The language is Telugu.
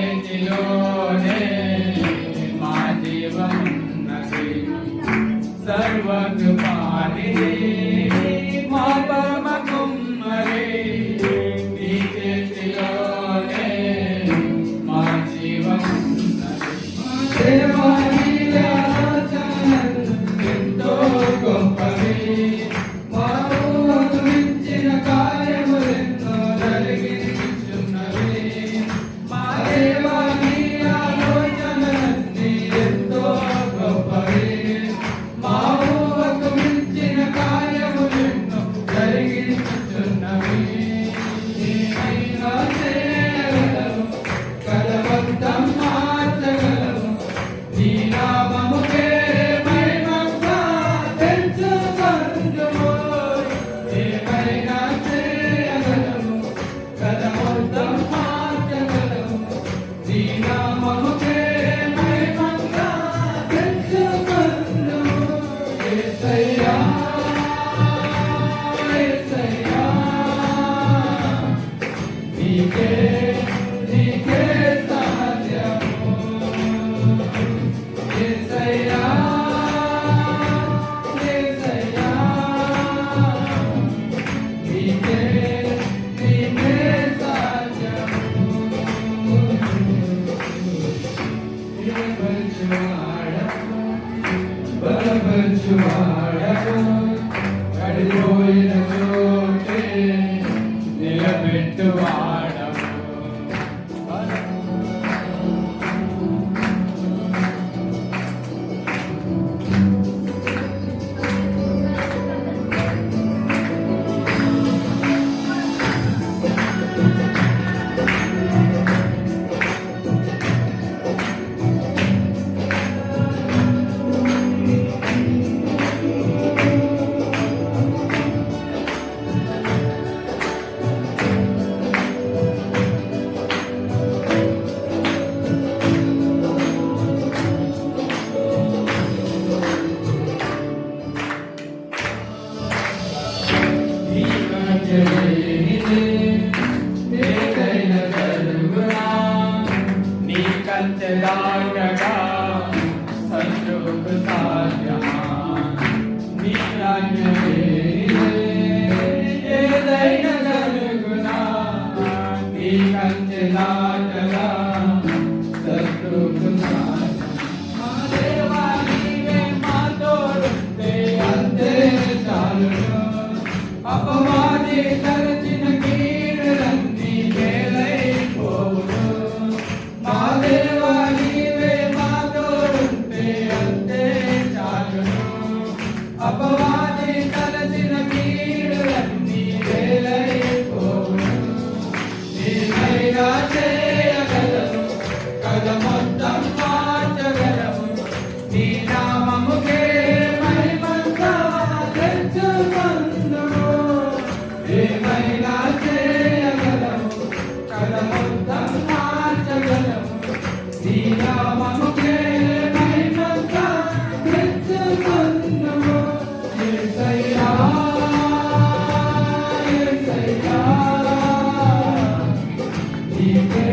చేతిలోనే మా జీవం ఉన్నది సర్వకృపానిధి మా పరమ కుమ్మరి నీ చేతిలోనే మా జీవం ఉన్నది దేవా నీవే ఆలోచనలు ఎంతో గొప్పవి కడిపోయిన చోటే నిలబెట్టువాడము నీ కంచెలాగగా శత్రువుకు సాధ్యమా నీ ఏదైనా కలుగునా నీ కంచెలాగగా శత్రువుకు సాధ్యమా దేవా నీవే మాతో ఉంటే అంతే చాలును అపవాది తలచిన కీడులన్నీ వేలైపోవును మా దేవా నీవే మాతో ఉంటే అంతే చాలును అపవాది తలచిన కీడులన్నీ వేలైపోవును నీవైనా చేయగలవు కథ మొత్తం మార్చగలవు నీ నామముకే మహిమంతా తెచ్చుకొందుము ఏమైనా చేయగలవు కథ మొత్తం మార్చగలవు నీ నామముకే మహిమంతా తెచ్చుకొందుము యేసయ్యా యేసయ్యా నీకే